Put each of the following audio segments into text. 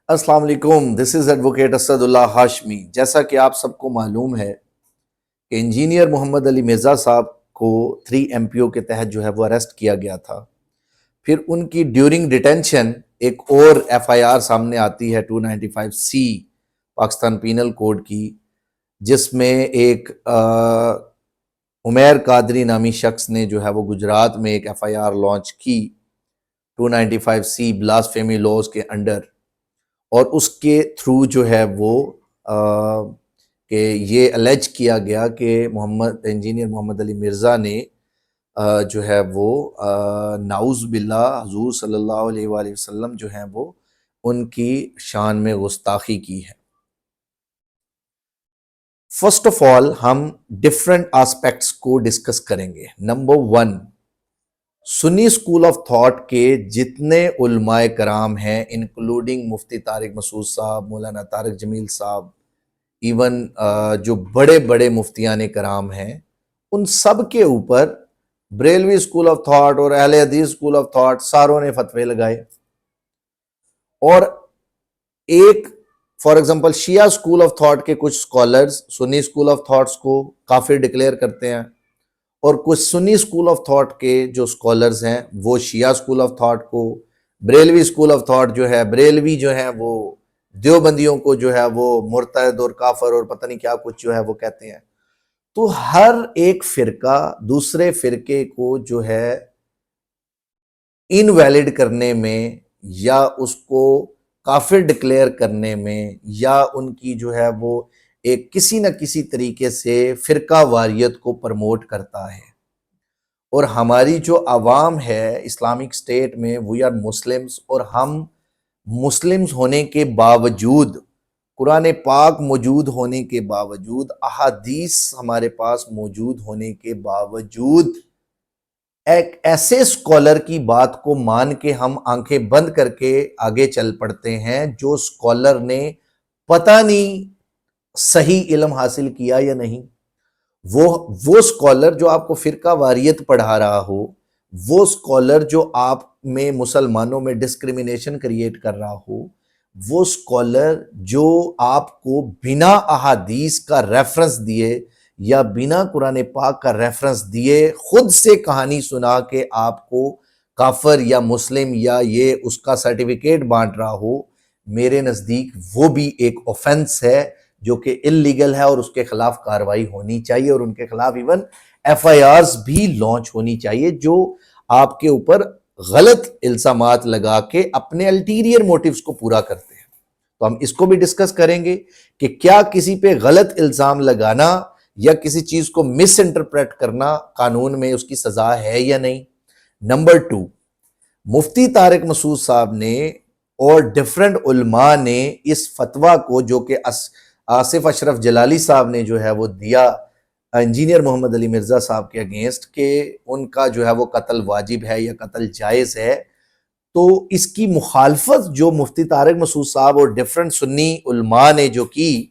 السلام علیکم، دس از ایڈوکیٹ اسد اللہ ہاشمی۔ جیسا کہ آپ سب کو معلوم ہے کہ انجینئر محمد علی مرزا صاحب کو 3 MPO کے تحت جو ہے وہ اریسٹ کیا گیا تھا۔ پھر ان کی ڈیورنگ ڈیٹینشن ایک اور FIR سامنے آتی ہے 295C پاکستان پینل کوڈ کی، جس میں ایک عمیر قادری نامی شخص نے جو ہے وہ گجرات میں ایک FIR لانچ کی 295C بلاسفیمی لاز کے انڈر، اور اس کے تھرو جو ہے وہ کہ یہ الیج کیا گیا کہ انجینئر محمد علی مرزا نے جو ہے وہ نعوذ باللہ حضور صلی اللہ علیہ وآلہ وسلم جو ہیں وہ ان کی شان میں گستاخی کی ہے۔ فرسٹ آف آل ہم ڈفرینٹ آسپیکٹس کو ڈسکس کریں گے۔ Number 1، Sunni school of thought کے جتنے علماء کرام ہیں انکلوڈنگ مفتی طارق مسعود صاحب، مولانا طارق جمیل صاحب، ایون جو بڑے بڑے مفتیان کرام ہیں، ان سب کے اوپر بریلوی اسکول آف تھاٹ اور اہل حدیث اسکول آف تھاٹ ساروں نے فتوے لگائے۔ اور ایک for example Shia school of thought کے کچھ scholars Sunni school of thoughts کو کافر ڈکلیئر کرتے ہیں، اور کچھ سنی اسکول آف تھاٹ کے جو اسکالرز ہیں وہ شیعہ اسکول آف تھاٹ کو، بریلوی اسکول آف تھاٹ جو ہے، بریلوی جو ہیں وہ دیوبندیوں کو جو ہے وہ مرتد اور کافر اور پتہ نہیں کیا کچھ جو ہے وہ کہتے ہیں۔ تو ہر ایک فرقہ دوسرے فرقے کو جو ہے انویلڈ کرنے میں یا اس کو کافر ڈکلیئر کرنے میں یا ان کی جو ہے وہ ایک کسی نہ کسی طریقے سے فرقہ واریت کو پرموٹ کرتا ہے۔ اور ہماری جو عوام ہے اسلامک اسٹیٹ میں، وی آر مسلمز، اور ہم مسلمز ہونے کے باوجود، قرآن پاک موجود ہونے کے باوجود، احادیث ہمارے پاس موجود ہونے کے باوجود، ایک ایسے اسکالر کی بات کو مان کے ہم آنکھیں بند کر کے آگے چل پڑتے ہیں جو اسکالر نے پتہ نہیں صحیح علم حاصل کیا یا نہیں۔ وہ اسکالر جو آپ کو فرقہ واریت پڑھا رہا ہو، وہ اسکالر جو آپ میں مسلمانوں میں ڈسکریمنیشن کریٹ کر رہا ہو، وہ اسکالر جو آپ کو بنا احادیث کا ریفرنس دیے یا بنا قرآن پاک کا ریفرنس دیے خود سے کہانی سنا کے آپ کو کافر یا مسلم یا یہ اس کا سرٹیفکیٹ بانٹ رہا ہو، میرے نزدیک وہ بھی ایک اوفنس ہے جو کہ اللیگل ہے، اور اس کے خلاف کارروائی ہونی چاہیے، اور ان کے خلاف ایون FIRs بھی لانچ ہونی چاہیے جو آپ کے اوپر غلط الزامات لگا کے اپنے الٹیریئر موٹیوز کو پورا کرتے ہیں۔ تو ہم اس کو بھی ڈسکس کریں گے کہ کیا کسی پہ غلط الزام لگانا یا کسی چیز کو مس انٹرپریٹ کرنا قانون میں اس کی سزا ہے یا نہیں۔ نمبر 2، مفتی طارق مسعود صاحب نے اور ڈیفرنٹ علماء نے اس فتویٰ کو جو کہ آصف اشرف جلالی صاحب نے جو ہے وہ دیا انجینئر محمد علی مرزا صاحب کے اگینسٹ کہ ان کا جو ہے وہ قتل واجب ہے یا قتل جائز ہے، تو اس کی مخالفت جو مفتی طارق مسعود صاحب اور ڈیفرنٹ سنی علماء نے جو کی،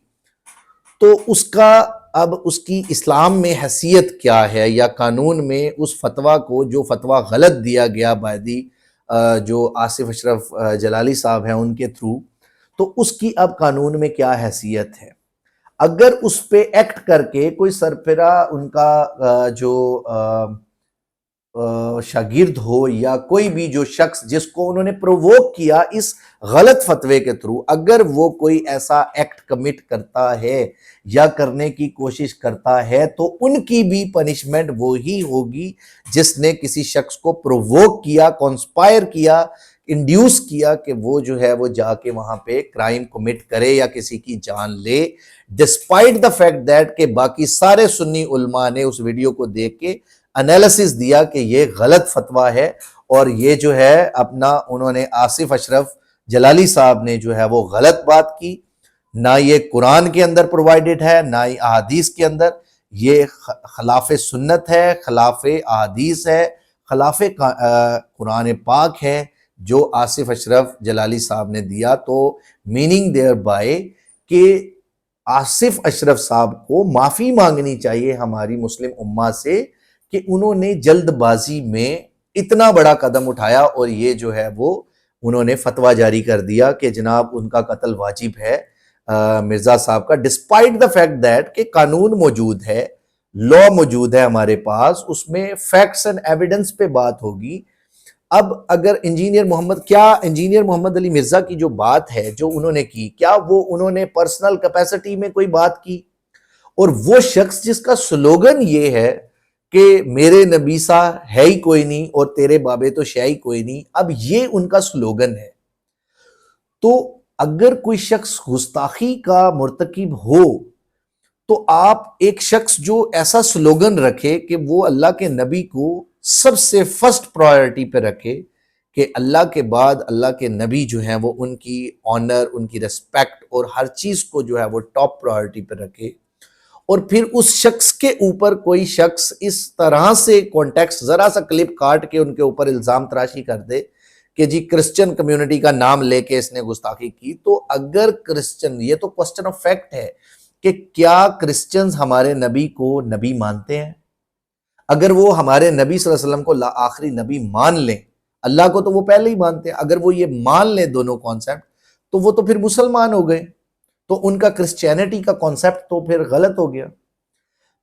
تو اس کا اب اس کی اسلام میں حیثیت کیا ہے، یا قانون میں اس فتویٰ کو جو فتویٰ غلط دیا گیا بائدی جو آصف اشرف جلالی صاحب ہیں ان کے تھرو، تو اس کی اب قانون میں کیا حیثیت ہے۔ اگر اس پہ ایکٹ کر کے کوئی سربراہ ان کا جو شاگرد ہو یا کوئی بھی جو شخص جس کو انہوں نے پرووک کیا اس غلط فتوے کے تھرو، اگر وہ کوئی ایسا ایکٹ کمٹ کرتا ہے یا کرنے کی کوشش کرتا ہے، تو ان کی بھی پنشمنٹ وہی ہوگی جس نے کسی شخص کو پرووک کیا، کانسپائر کیا، انڈیوس کیا کہ وہ جو ہے وہ جا کے وہاں پہ کرائم کمٹ کرے یا کسی کی جان لے، ڈسپائٹ دا فیکٹ دیٹ کہ باقی سارے سنی علماء نے اس ویڈیو کو دیکھ کے انالیسس دیا کہ یہ غلط فتویٰ ہے، اور یہ جو ہے اپنا انہوں نے آصف اشرف جلالی صاحب نے جو ہے وہ غلط بات کی، نہ یہ قرآن کے اندر پرووائڈڈ ہے نہ ہی احادیث کے اندر، یہ خلاف سنت ہے، خلاف احادیث ہے، خلاف قرآن پاک ہے جو آصف اشرف جلالی صاحب نے دیا۔ تو میننگ دیئر بائی کہ آصف اشرف صاحب کو معافی مانگنی چاہیے ہماری مسلم امہ سے کہ انہوں نے جلد بازی میں اتنا بڑا قدم اٹھایا، اور یہ جو ہے وہ انہوں نے فتویٰ جاری کر دیا کہ جناب ان کا قتل واجب ہے مرزا صاحب کا، ڈسپائٹ دا فیکٹ دیٹ کہ قانون موجود ہے، لا موجود ہے ہمارے پاس، اس میں فیکٹس اینڈ ایویڈنس پہ بات ہوگی۔ اب اگر انجینئر محمد علی مرزا کی جو بات ہے جو انہوں نے کی، کیا وہ انہوں نے پرسنل کیپیسٹی میں کوئی بات کی؟ اور وہ شخص جس کا سلوگن یہ ہے کہ میرے نبی سا ہے ہی کوئی نہیں اور تیرے بابے تو شے ہی کوئی نہیں، اب یہ ان کا سلوگن ہے۔ تو اگر کوئی شخص گستاخی کا مرتکب ہو تو آپ ایک شخص جو ایسا سلوگن رکھے کہ وہ اللہ کے نبی کو سب سے فرسٹ پرائیورٹی پہ رکھے، کہ اللہ کے بعد اللہ کے نبی جو ہیں وہ ان کی آنر، ان کی ریسپیکٹ اور ہر چیز کو جو ہے وہ ٹاپ پرائیورٹی پہ رکھے، اور پھر اس شخص کے اوپر کوئی شخص اس طرح سے کانٹیکسٹ ذرا سا کلپ کاٹ کے ان کے اوپر الزام تراشی کر دے کہ جی کرسچن کمیونٹی کا نام لے کے اس نے گستاخی کی، تو اگر کرسچن، یہ تو کوسچن آف فیکٹ ہے کہ کیا کرسچنز ہمارے نبی کو نبی مانتے ہیں؟ اگر وہ ہمارے نبی صلی اللہ علیہ وسلم کو آخری نبی مان لیں، اللہ کو تو وہ پہلے ہی مانتے ہیں، اگر وہ یہ مان لیں دونوں کانسیپٹ تو وہ تو پھر مسلمان ہو گئے، تو ان کا کرسچینٹی کا کانسیپٹ تو پھر غلط ہو گیا۔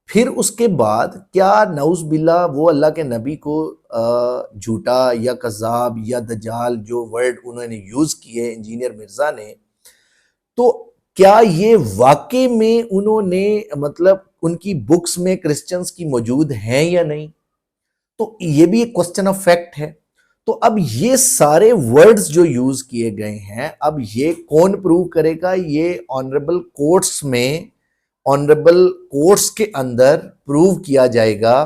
پھر اس کے بعد کیا نعوذ باللہ وہ اللہ کے نبی کو جھوٹا یا کذاب یا دجال جو ورڈ انہوں نے یوز کیے انجینئر مرزا نے، تو کیا یہ واقع میں انہوں نے مطلب ان کی بکس میں کرسچنز کی موجود ہیں یا نہیں؟ تو یہ بھی ایک کوسچن آف فیکٹ ہے۔ تو اب یہ سارے ورڈز جو یوز کیے گئے ہیں، اب یہ کون پروو کرے گا؟ یہ آنریبل کورٹس میں، آنریبل کورٹس کے اندر پروو کیا جائے گا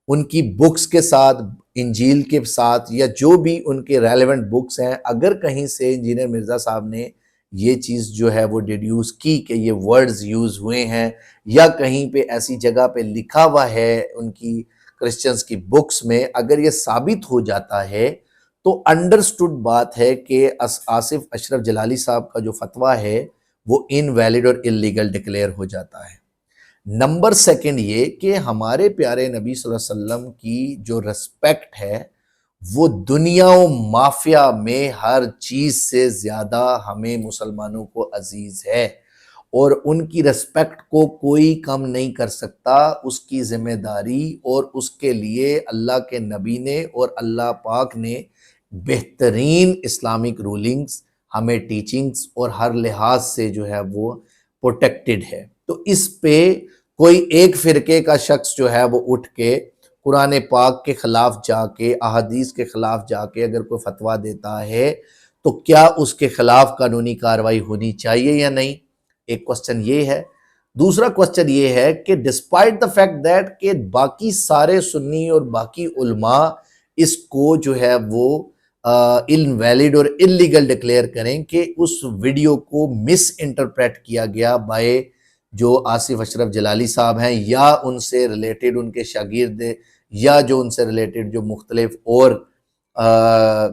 ان کی بکس کے ساتھ، انجیل کے ساتھ، یا جو بھی ان کے ریلیونٹ بکس ہیں۔ اگر کہیں سے انجینئر مرزا صاحب نے یہ چیز جو ہے وہ ڈیڈیوس کی کہ یہ ورڈز یوز ہوئے ہیں، یا کہیں پہ ایسی جگہ پہ لکھا ہوا ہے ان کی کرسچنز کی بکس میں، اگر یہ ثابت ہو جاتا ہے تو انڈرسٹوڈ بات ہے کہ آصف اشرف جلالی صاحب کا جو فتویٰ ہے وہ انویلڈ اور اللیگل ڈکلیئر ہو جاتا ہے۔ نمبر سیکنڈ یہ کہ ہمارے پیارے نبی صلی اللہ علیہ وسلم کی جو ریسپیکٹ ہے وہ دنیا و مافیا میں ہر چیز سے زیادہ ہمیں مسلمانوں کو عزیز ہے، اور ان کی ریسپیکٹ کو کوئی کم نہیں کر سکتا۔ اس کی ذمہ داری اور اس کے لیے اللہ کے نبی نے اور اللہ پاک نے بہترین اسلامک رولنگز ہمیں ٹیچنگز اور ہر لحاظ سے جو ہے وہ پروٹیکٹڈ ہے۔ تو اس پہ کوئی ایک فرقے کا شخص جو ہے وہ اٹھ کے قرآن پاک کے خلاف جا کے، احادیث کے خلاف جا کے اگر کوئی فتویٰ دیتا ہے تو کیا اس کے خلاف قانونی کارروائی ہونی چاہیے یا نہیں؟ ایک کوسچن یہ ہے۔ دوسرا کوسچن یہ ہے کہ ڈسپائٹ دا فیکٹ دیٹ کہ باقی سارے سنی اور باقی علماء اس کو جو ہے وہ انویلڈ اور اللیگل ڈکلیئر کریں کہ اس ویڈیو کو مس انٹرپریٹ کیا گیا بائی جو آصف اشرف جلالی صاحب ہیں، یا ان سے ریلیٹڈ ان کے شاگرد، یا جو ان سے ریلیٹڈ جو مختلف اور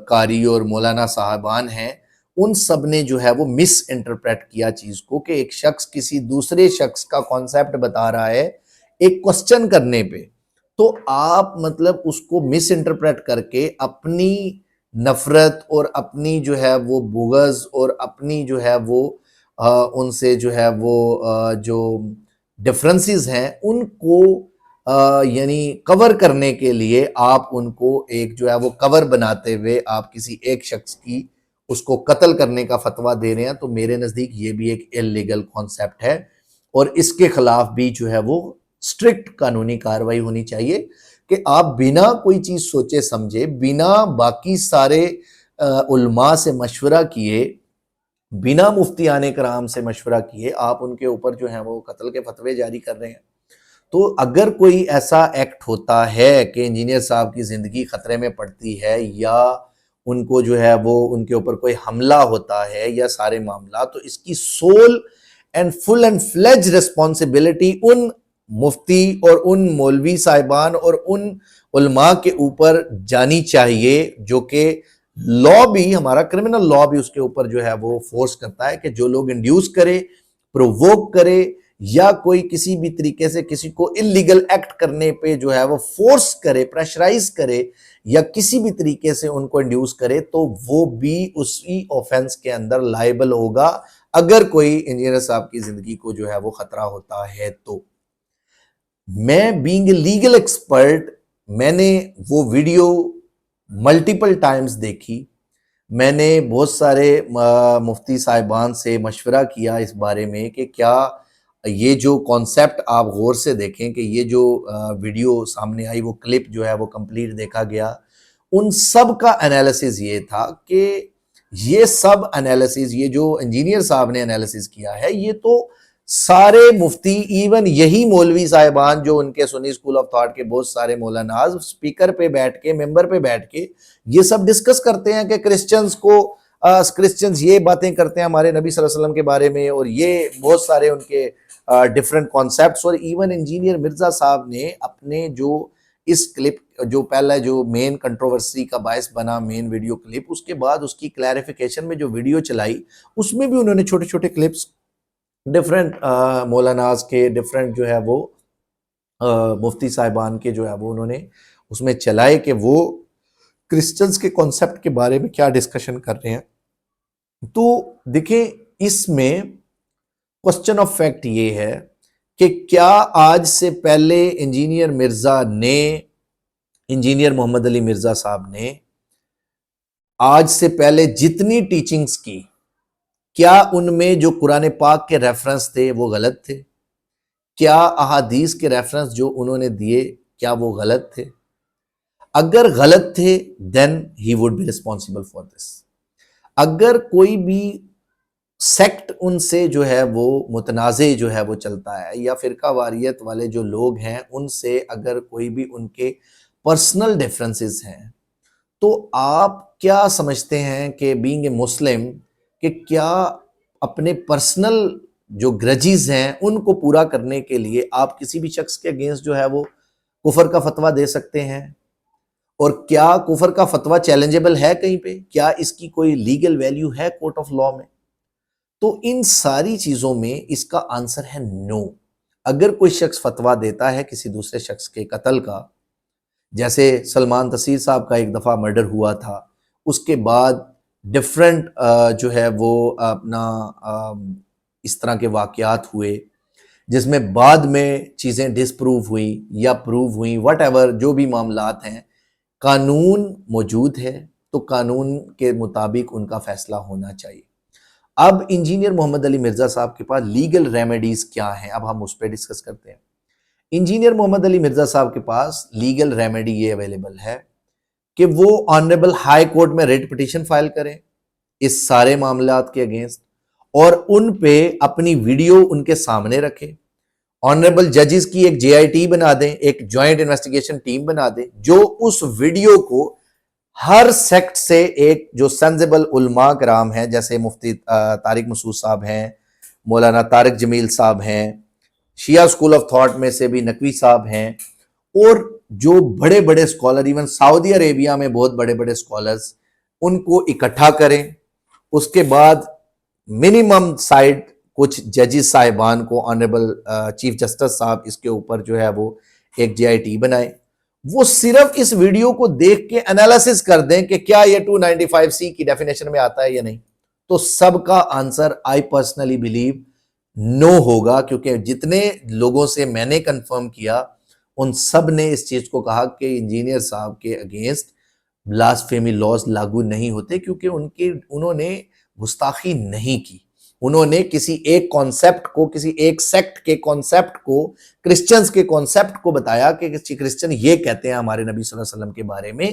قاری اور مولانا صاحبان ہیں، ان سب نے جو ہے وہ مس انٹرپریٹ کیا چیز کو، کہ ایک شخص کسی دوسرے شخص کا کانسیپٹ بتا رہا ہے ایک کوسچن کرنے پہ، تو آپ مطلب اس کو مس انٹرپریٹ کر کے اپنی نفرت اور اپنی جو ہے وہ بغض اور اپنی جو ہے وہ ان سے جو ہے وہ جو ڈفرنسز ہیں ان کو یعنی کور کرنے کے لیے آپ ان کو ایک جو ہے وہ کور بناتے ہوئے آپ کسی ایک شخص کی اس کو قتل کرنے کا فتویٰ دے رہے ہیں، تو میرے نزدیک یہ بھی ایک اللیگل کانسیپٹ ہے، اور اس کے خلاف بھی جو ہے وہ سٹرکٹ قانونی کارروائی ہونی چاہیے، کہ آپ بنا کوئی چیز سوچے سمجھے، بنا باقی سارے علماء سے مشورہ کیے، بنا مفتیان کرام سے مشورہ کیے، آپ ان کے اوپر جو ہیں وہ قتل کے فتوے جاری کر رہے ہیں۔ تو اگر کوئی ایسا ایکٹ ہوتا ہے کہ انجینئر صاحب کی زندگی خطرے میں پڑتی ہے، یا ان کو جو ہے وہ ان کے اوپر کوئی حملہ ہوتا ہے یا سارے معاملات، تو اس کی civil and full and fledged responsibility ان مفتی اور ان مولوی صاحبان اور ان علماء کے اوپر جانی چاہیے، جو کہ لا بھی، ہمارا کرمنل لا بھی اس کے اوپر جو ہے وہ فورس کرتا ہے کہ جو لوگ انڈیوس کرے، پروووک کرے یا کوئی کسی بھی طریقے سے کسی کو اللیگل ایکٹ کرنے پہ جو ہے وہ فورس کرے، پریشرائز کرے یا کسی بھی طریقے سے ان کو انڈیوس کرے، تو وہ بھی اسی آفینس کے اندر لائبل ہوگا اگر کوئی انجینئر صاحب کی زندگی کو جو ہے وہ خطرہ ہوتا ہے تو۔ میں بینگ اے لیگل ایکسپرٹ، میں نے وہ ویڈیو ملٹیپل ٹائمز دیکھی، میں نے بہت سارے مفتی صاحبان سے مشورہ کیا اس بارے میں کہ کیا یہ جو کانسیپٹ آپ غور سے دیکھیں کہ یہ جو ویڈیو سامنے آئی، وہ کلپ جو ہے وہ کمپلیٹ دیکھا گیا، ان سب کا انالیسز یہ تھا کہ یہ سب انالیسز، یہ جو انجینئر صاحب نے انالیسز کیا ہے، یہ تو سارے مفتی، ایون یہی مولوی صاحبان جو ان کے سنی اسکول آف تھاٹ کے بہت سارے مولاناز اسپیکر پہ بیٹھ کے، ممبر پہ بیٹھ کے یہ سب ڈسکس کرتے ہیں کہ کرسچنز یہ باتیں کرتے ہیں ہمارے نبی صلی اللہ علیہ وسلم کے بارے میں، اور یہ بہت سارے ان کے ڈیفرنٹ کانسیپٹس، اور ایون انجینئر مرزا صاحب نے اپنے جو اس کلپ جو پہلا جو مین کنٹروورسی کا باعث بنا، مین ویڈیو کلپ، اس کے بعد اس کی کلیریفیکیشن میں جو ویڈیو چلائی، اس میں بھی انہوں نے چھوٹے چھوٹے کلپس ڈیفرنٹ مولاناز کے، ڈیفرنٹ جو ہے وہ مفتی صاحبان کے جو ہے وہ انہوں نے اس میں چلائے کہ وہ کرسچنز کے کانسیپٹ کے بارے میں کیا ڈسکشن کر رہے ہیں۔ تو دیکھیں، اس میں کوسچن آف فیکٹ یہ ہے کہ کیا آج سے پہلے انجینئر محمد علی مرزا صاحب نے آج سے پہلے جتنی ٹیچنگز کی، کیا ان میں جو قرآن پاک کے ریفرنس تھے وہ غلط تھے؟ کیا احادیث کے ریفرنس جو انہوں نے دیے کیا وہ غلط تھے؟ اگر غلط تھے then he would be responsible for this۔ اگر کوئی بھی سیکٹ ان سے جو ہے وہ متنازع جو ہے وہ چلتا ہے، یا فرقہ واریت والے جو لوگ ہیں ان سے اگر کوئی بھی ان کے پرسنل ڈیفرنسز ہیں، تو آپ کیا سمجھتے ہیں کہ بینگ اے مسلم کہ کیا اپنے پرسنل جو گرجز ہیں ان کو پورا کرنے کے لیے آپ کسی بھی شخص کے اگینسٹ جو ہے وہ کفر کا فتویٰ دے سکتے ہیں؟ اور کیا کفر کا فتویٰ چیلنجیبل ہے کہیں پہ؟ کیا اس کی کوئی لیگل ویلیو ہے کورٹ آف لاء میں؟ تو ان ساری چیزوں میں اس کا آنسر ہے نو۔ اگر کوئی شخص فتویٰ دیتا ہے کسی دوسرے شخص کے قتل کا، جیسے سلمان تصیر صاحب کا ایک دفعہ مرڈر ہوا تھا، اس کے بعد ڈیفرنٹ جو ہے وہ اپنا اس طرح کے واقعات ہوئے جس میں بعد میں چیزیں ڈسپروو ہوئیں یا پروو ہوئیں، واٹ ایور جو بھی معاملات ہیں، قانون موجود ہے تو قانون کے مطابق ان کا فیصلہ ہونا چاہیے۔ اب انجینئر محمد علی مرزا صاحب کے پاس لیگل ریمیڈیز کیا ہیں، اب ہم اس پہ ڈسکس کرتے ہیں۔ انجینئر محمد علی مرزا صاحب کے پاس لیگل ریمیڈی یہ اویلیبل ہے کہ وہ آنریبل ہائی کورٹ میں ریٹ پٹیشن فائل کریں اس سارے معاملات کے اگینسٹ، اور ان پہ اپنی ویڈیو ان کے سامنے رکھیں، آنریبل ججز کی ایک جے آئی ٹی بنا دیں، ایک جوائنٹ انویسٹیگیشن ٹیم بنا دیں، جو اس ویڈیو کو ہر سیکٹ سے ایک جو سینزیبل علماء کرام ہیں، جیسے مفتی طارق مسعود صاحب ہیں، مولانا طارق جمیل صاحب ہیں، شیعہ اسکول آف تھاٹ میں سے بھی نقوی صاحب ہیں، اور جو بڑے بڑے اسکالر، ایون سعودی عربیہ میں بہت بڑے بڑے اسکالرز، ان کو اکٹھا کریں۔ اس کے بعد منیمم سائڈ کچھ ججز صاحبان کو، آنریبل چیف جسٹس صاحب، اس کے اوپر جو ہے وہ ایک جے آئی ٹی بنائیں، وہ صرف اس ویڈیو کو دیکھ کے انالیسس کر دیں کہ کیا یہ 295C کی ڈیفینیشن میں آتا ہے یا نہیں، تو سب کا answer I personally believe no ہوگا، کیونکہ جتنے لوگوں سے میں نے کنفرم کیا ان سب نے اس چیز کو کہا کہ انجینئر صاحب کے اگینسٹ بلاسفیمی لاز لاگو نہیں ہوتے، کیونکہ انہوں نے گستاخی نہیں کی، انہوں نے کسی ایک کانسیپٹ کو، کسی ایک سیکٹ کے کانسیپٹ کو، کرسچنز کے کانسیپٹ کو بتایا کہ کرسچن یہ کہتے ہیں ہمارے نبی صلی اللہ علیہ وسلم کے بارے میں،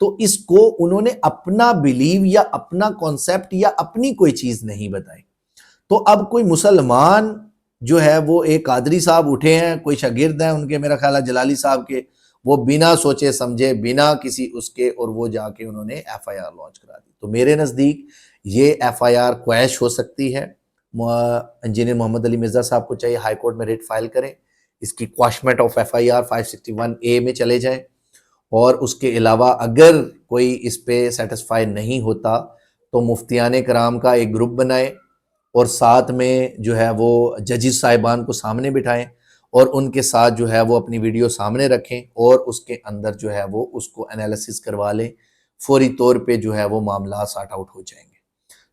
تو اس کو انہوں نے اپنا بلیو یا اپنا کانسیپٹ یا اپنی کوئی چیز نہیں بتائی۔ تو اب کوئی مسلمان جو ہے وہ ایک قادری صاحب اٹھے ہیں، کوئی شاگرد ہیں ان کے، میرا خیال ہے جلالی صاحب کے، وہ بنا سوچے سمجھے، بنا کسی اس کے، اور وہ جا کے انہوں نے ایف آئی آر لانچ کرا دی۔ تو میرے نزدیک یہ ایف آئی آر کویش ہو سکتی ہے۔ انجینئر محمد علی مرزا صاحب کو چاہیے ہائی کورٹ میں ریٹ فائل کریں، اس کی quashment of F I R 561A میں چلے جائیں، اور اس کے علاوہ اگر کوئی اس پہ سیٹسفائی نہیں ہوتا تو مفتیان کرام کا ایک گروپ بنائے، اور ساتھ میں جو ہے وہ ججز صاحبان کو سامنے بٹھائیں اور ان کے ساتھ جو ہے وہ اپنی ویڈیو سامنے رکھیں اور اس کے اندر جو ہے وہ اس کو انالیسس کروا لیں، فوری طور پہ جو ہے وہ معاملات سارٹ آؤٹ ہو جائیں گے۔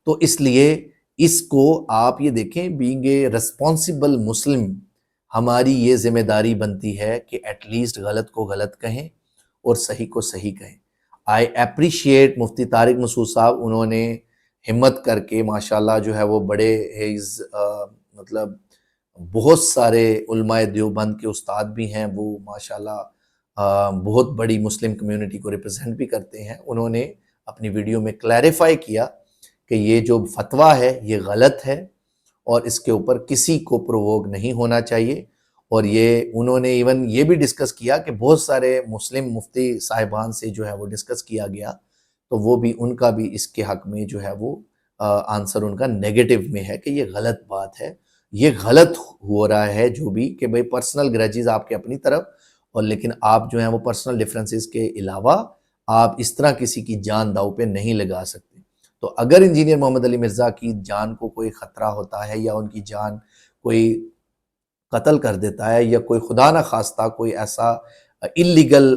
تو اس لیے اس کو آپ یہ دیکھیں، بینگ اے ریسپانسبل مسلم ہماری یہ ذمہ داری بنتی ہے کہ ایٹ لیسٹ غلط کو غلط کہیں اور صحیح کو صحیح کہیں۔ آئی اپریشیٹ مفتی طارق مسعود صاحب، انہوں نے ہمت کر کے ماشاءاللہ جو ہے وہ بڑے مطلب بہت سارے علماء دیوبند کے استاد بھی ہیں، وہ ماشاءاللہ بہت بڑی مسلم کمیونٹی کو ریپرزینٹ بھی کرتے ہیں۔ انہوں نے اپنی ویڈیو میں کلیریفائی کیا کہ یہ جو فتویٰ ہے یہ غلط ہے اور اس کے اوپر کسی کو پرووک نہیں ہونا چاہیے، اور یہ انہوں نے ایون یہ بھی ڈسکس کیا کہ بہت سارے مسلم مفتی صاحبان سے جو ہے وہ ڈسکس کیا گیا، تو وہ بھی ان کا بھی اس کے حق میں جو ہے وہ آنسر ان کا نیگیٹو میں ہے کہ یہ غلط بات ہے، یہ غلط ہو رہا ہے جو بھی کہ بھئی پرسنل گریجز آپ کے اپنی طرف، اور لیکن آپ جو ہیں وہ پرسنل ڈیفرنسز کے علاوہ آپ اس طرح کسی کی جان داؤ پہ نہیں لگا سکتے۔ تو اگر انجینئر محمد علی مرزا کی جان کو کوئی خطرہ ہوتا ہے یا ان کی جان کوئی قتل کر دیتا ہے یا کوئی خدا نہ خواستہ کوئی ایسا اللیگل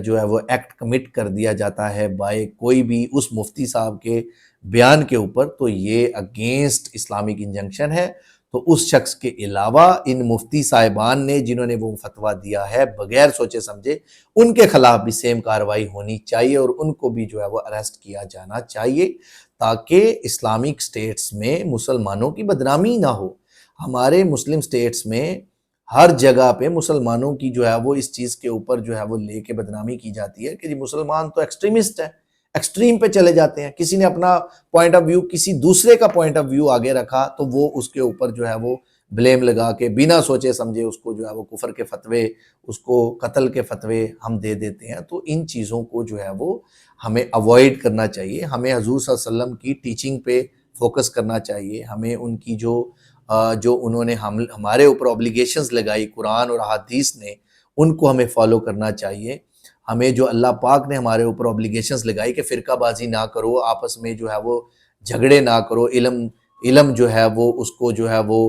جو ہے وہ ایکٹ کمٹ کر دیا جاتا ہے بائی کوئی بھی اس مفتی صاحب کے بیان کے اوپر، تو یہ اگینسٹ اسلامک انجنکشن ہے۔ تو اس شخص کے علاوہ ان مفتی صاحبان نے جنہوں نے وہ فتویٰ دیا ہے بغیر سوچے سمجھے، ان کے خلاف بھی سیم کارروائی ہونی چاہیے اور ان کو بھی جو ہے وہ اریسٹ کیا جانا چاہیے، تاکہ اسلامک سٹیٹس میں مسلمانوں کی بدنامی نہ ہو۔ ہمارے مسلم سٹیٹس میں ہر جگہ پہ مسلمانوں کی جو ہے وہ اس چیز کے اوپر جو ہے وہ لے کے بدنامی کی جاتی ہے کہ جی مسلمان تو ایکسٹریمسٹ ہیں، ایکسٹریم پہ چلے جاتے ہیں، کسی نے اپنا پوائنٹ آف ویو کسی دوسرے کا پوائنٹ آف ویو آگے رکھا تو وہ اس کے اوپر جو ہے وہ بلیم لگا کے بنا سوچے سمجھے اس کو جو ہے وہ کفر کے فتوے، اس کو قتل کے فتوے ہم دے دیتے ہیں۔ تو ان چیزوں کو جو ہے وہ ہمیں اوائڈ کرنا چاہیے، ہمیں حضور صلی اللہ علیہ وسلم کی ٹیچنگ پہ فوکس کرنا چاہیے، ہمیں ان کی جو انہوں نے ہمارے اوپر اوبلیگیشنز لگائی قرآن اور احادیث نے، ان کو ہمیں فالو کرنا چاہیے۔ ہمیں جو اللہ پاک نے ہمارے اوپر اوبلیگیشنز لگائی کہ فرقہ بازی نہ کرو، آپس میں جو ہے وہ جھگڑے نہ کرو، علم جو ہے وہ اس کو جو ہے وہ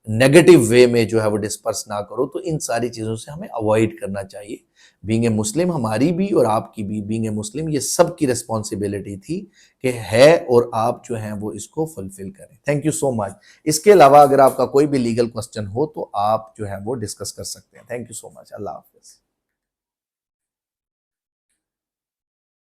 نیگیٹو وے میں جو ہے وہ ڈسپرس نہ کرو، تو ان ساری چیزوں سے ہمیں اوائڈ کرنا چاہیے۔ بینگ اے مسلم ہماری بھی اور آپ کی بھی، بینگ اے مسلم یہ سب کی ریسپانسبلٹی تھی کہ ہے، اور آپ جو ہیں وہ اس کو فلفل کریں۔ تھینک یو سو مچ۔ اس کے علاوہ اگر آپ کا کوئی بھی لیگل کوسچن ہو تو آپ جو ہے وہ ڈسکس کر سکتے ہیں۔ تھینک یو سو مچ۔ اللہ حافظ۔